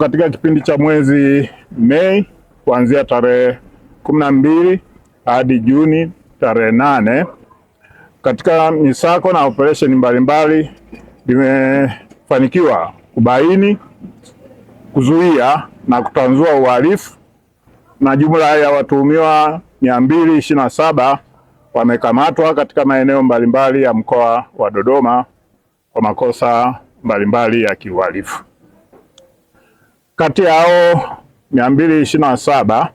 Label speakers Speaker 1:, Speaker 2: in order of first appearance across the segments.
Speaker 1: Katika kipindi cha mwezi Mei kuanzia tarehe 12 hadi Juni tarehe 8, katika misako na operesheni mbalimbali limefanikiwa kubaini, kuzuia na kutanzua uhalifu, na jumla ya watuhumiwa 227 wamekamatwa katika maeneo mbalimbali ya mkoa wa Dodoma kwa makosa mbalimbali ya kiuhalifu. Kati yao 227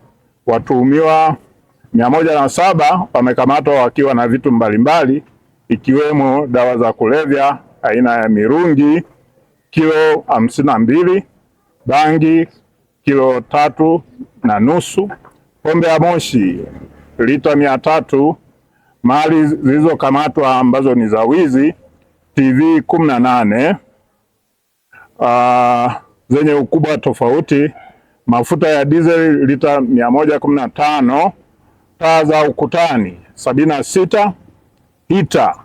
Speaker 1: watuhumiwa 107 wamekamatwa wakiwa na vitu mbalimbali ikiwemo dawa za kulevya aina ya mirungi kilo 52, bangi kilo 3.5, pombe ya moshi lita 300, mali zilizokamatwa ambazo ni za wizi TV 18 zenye ukubwa tofauti, mafuta ya diesel lita 115, taa za ukutani 76, hita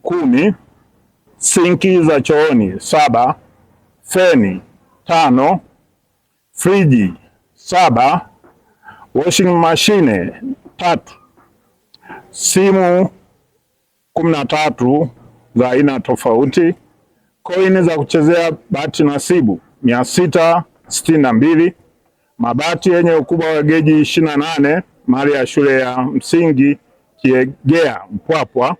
Speaker 1: 10, sinki za chooni 7, feni 5, friji 7, washing machine 3, simu 13 za aina tofauti, koini za kuchezea bahati nasibu 662, mabati yenye ukubwa wa geji 28 mali ya shule ya msingi Kiegea Mpwapwa,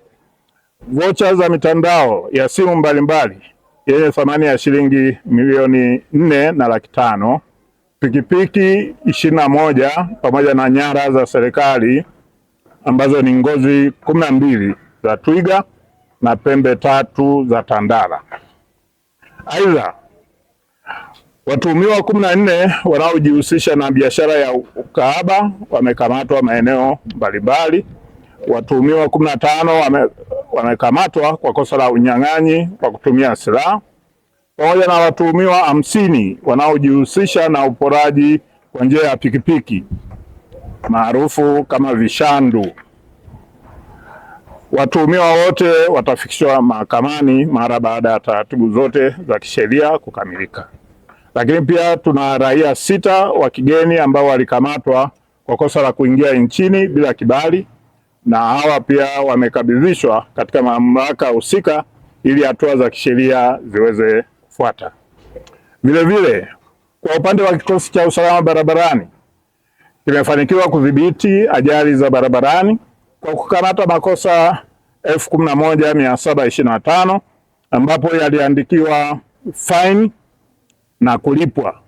Speaker 1: vocha za mitandao ya simu mbalimbali yenye thamani ya shilingi milioni 4.5 laki, pikipiki 21 pamoja na nyara za serikali ambazo ni ngozi 12 za twiga na pembe 3 za tandala. Aidha, watuhumiwa 14 wanaojihusisha na biashara ya ukahaba wamekamatwa maeneo mbalimbali. Watuhumiwa 15 wamekamatwa kwa kosa la unyang'anyi kwa kutumia silaha, pamoja na watuhumiwa 50 wanaojihusisha na uporaji kwa njia ya pikipiki maarufu kama vishandu. Watuhumiwa wote watafikishwa mahakamani mara baada ya taratibu zote za kisheria kukamilika. Lakini pia tuna raia 6 wa kigeni ambao walikamatwa kwa kosa la kuingia nchini bila kibali, na hawa pia wamekabidhishwa katika mamlaka husika ili hatua za kisheria ziweze kufuata. Vilevile, kwa upande wa kikosi cha usalama barabarani kimefanikiwa kudhibiti ajali za barabarani kwa kukamata makosa 11,725 ambapo yaliandikiwa fine na kulipwa.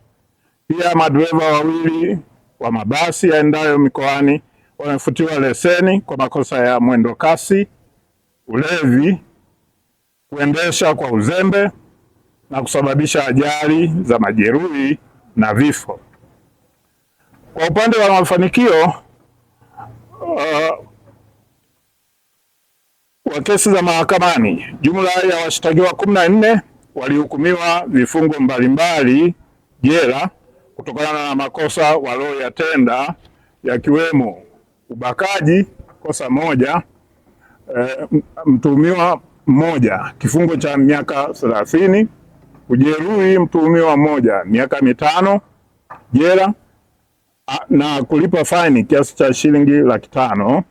Speaker 1: Pia madereva 2 wa mabasi yaendayo mikoani wamefutiwa leseni kwa makosa ya mwendo kasi, ulevi, kuendesha kwa uzembe na kusababisha ajali za majeruhi na vifo. Kwa upande wa mafanikio wa kesi za mahakamani, jumla ya washtakiwa 14 walihukumiwa vifungo mbalimbali jela kutokana na makosa walioyatenda yakiwemo ubakaji kosa moja, mtuhumiwa mmoja kifungo cha miaka 30, kujeruhi mtuhumiwa mmoja miaka 5 jela na kulipa faini kiasi cha shilingi 500,000,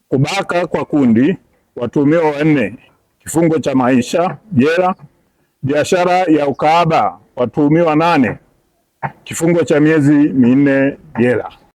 Speaker 1: kubaka kwa kundi watuhumiwa 4 kifungo cha maisha jela, biashara ya ukahaba watuhumiwa 8 kifungo cha miezi 4 jela.